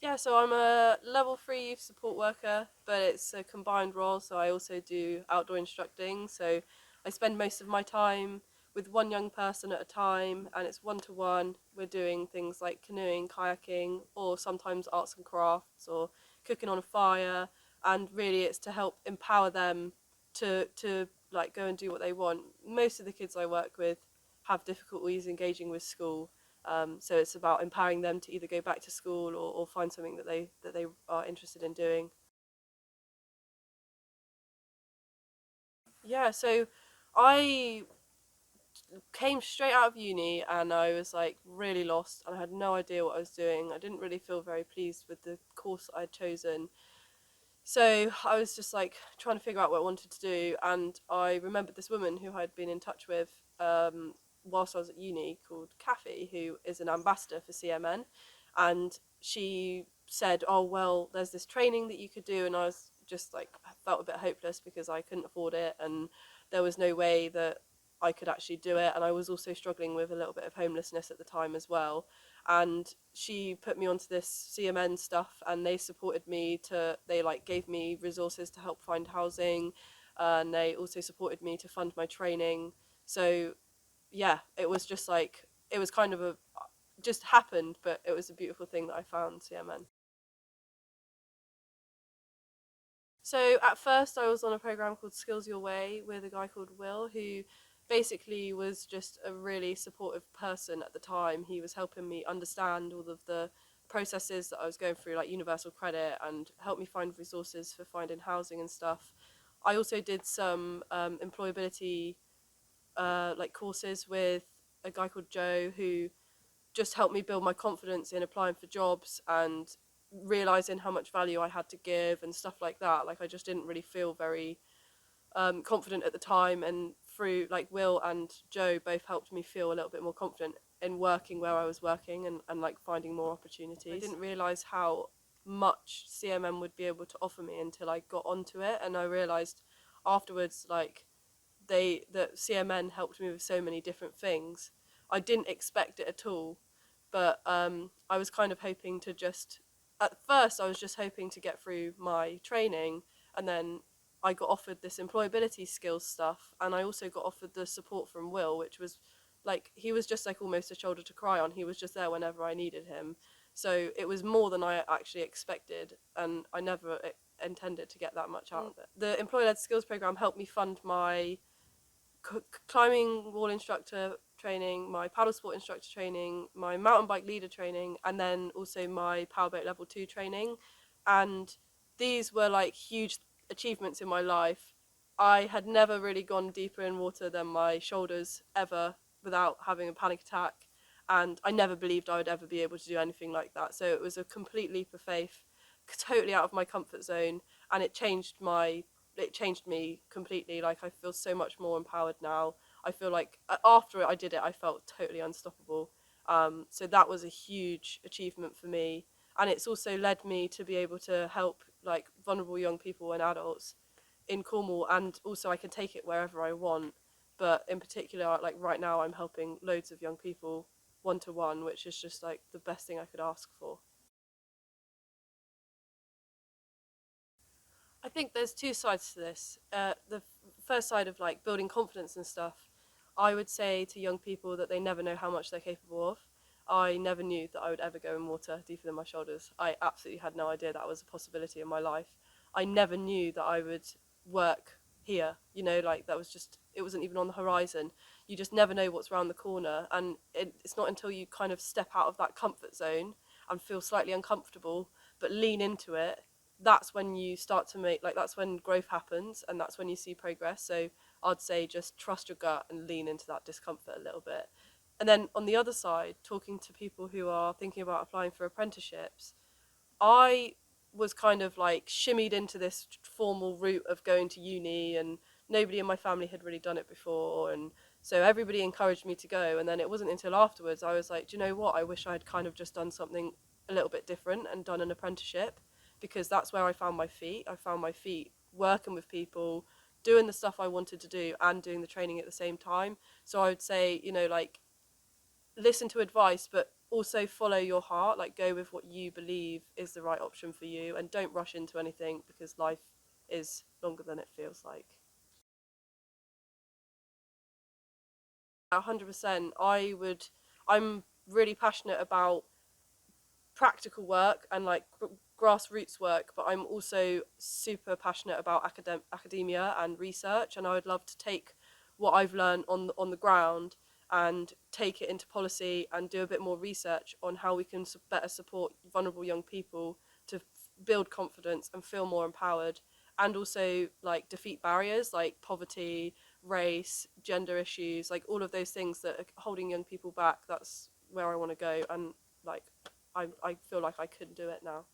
Yeah, so I'm a level 3 youth support worker, but it's a combined role, so I also do outdoor instructing. So I spend most of my time with one young person at a time, and it's one to one. We're doing things like canoeing, kayaking, or sometimes arts and crafts, or cooking on a fire. And really, it's to help empower them to like go and do what they want. Most of the kids I work with have difficulties engaging with school, so it's about empowering them to either go back to school or find something that they are interested in doing. Yeah, so I came straight out of uni and I was like really lost and I had no idea what I was doing. I didn't really feel very pleased with the course I'd chosen. So I was just like trying to figure out what I wanted to do, and I remembered this woman who I'd been in touch with whilst I was at uni called Kathy, who is an ambassador for CMN, and she said, "Oh well, there's this training that you could do," and I was just like I felt a bit hopeless because I couldn't afford it, and there was no way that I could actually do it, and I was also struggling with a little bit of homelessness at the time as well, and she put me onto this CMN stuff, and they supported me to they like gave me resources to help find housing, and they also supported me to fund my training. So yeah, it was just like it was kind of a just happened, but it was a beautiful thing that I found CMN. So at first, I was on a program called Skills Your Way with a guy called Will, who basically was just a really supportive person at the time. He was helping me understand all of the processes that I was going through, like universal credit, and helped me find resources for finding housing and stuff. I also did some employability like courses with a guy called Joe, who just helped me build my confidence in applying for jobs and realizing how much value I had to give and stuff like that. Like I just didn't really feel very confident at the time, and through like Will and Joe both helped me feel a little bit more confident in working where I was working, and like finding more opportunities. I didn't realize how much CMM would be able to offer me until I got onto it, and I realized afterwards like that CMN helped me with so many different things. I didn't expect it at all, but I was kind of hoping to just at first I was just hoping to get through my training, and then I got offered this employability skills stuff, and I also got offered the support from Will, which was like he was just like almost a shoulder to cry on. He was just there whenever I needed him. So it was more than I actually expected, and I never intended to get that much out of it. The employer-led skills program helped me fund my climbing wall instructor training, my paddle sport instructor training, my mountain bike leader training, and then also my powerboat level 2 training. And these were like huge achievements in my life. I had never really gone deeper in water than my shoulders ever without having a panic attack. And I never believed I would ever be able to do anything like that. So it was a complete leap of faith, totally out of my comfort zone. And it changed me completely. Like I feel so much more empowered now. I feel like after I did it, I felt totally unstoppable. So that was a huge achievement for me, and it's also led me to be able to help like vulnerable young people and adults in Cornwall, and also I can take it wherever I want. But in particular, like right now, I'm helping loads of young people one to one, which is just like the best thing I could ask for. I think there's two sides to this. The first side of like building confidence and stuff, I would say to young people that they never know how much they're capable of. I never knew that I would ever go in water deeper than my shoulders. I absolutely had no idea that was a possibility in my life. I never knew that I would work here. You know, like that was just, it wasn't even on the horizon. You just never know what's around the corner. And it's not until you kind of step out of that comfort zone and feel slightly uncomfortable, but lean into it, that's when you start to make, like that's when growth happens, and that's when you see progress. So I'd say just trust your gut and lean into that discomfort a little bit. And then on the other side, talking to people who are thinking about applying for apprenticeships, I was kind of like shimmied into this formal route of going to uni, and nobody in my family had really done it before, and so everybody encouraged me to go. And then it wasn't until afterwards I was like, do you know what, I wish I had kind of just done something a little bit different and done an apprenticeship, because that's where I found my feet. I found my feet working with people, doing the stuff I wanted to do and doing the training at the same time. So I would say, you know, like listen to advice, but also follow your heart, like go with what you believe is the right option for you, and don't rush into anything because life is longer than it feels like. 100%. I'm really passionate about practical work and like grassroots work, but I'm also super passionate about academia and research, and I would love to take what I've learned on the ground and take it into policy and do a bit more research on how we can better support vulnerable young people to build confidence and feel more empowered, and also like defeat barriers like poverty, race, gender issues, like all of those things that are holding young people back. That's where I want to go, and like I feel like I couldn't do it now.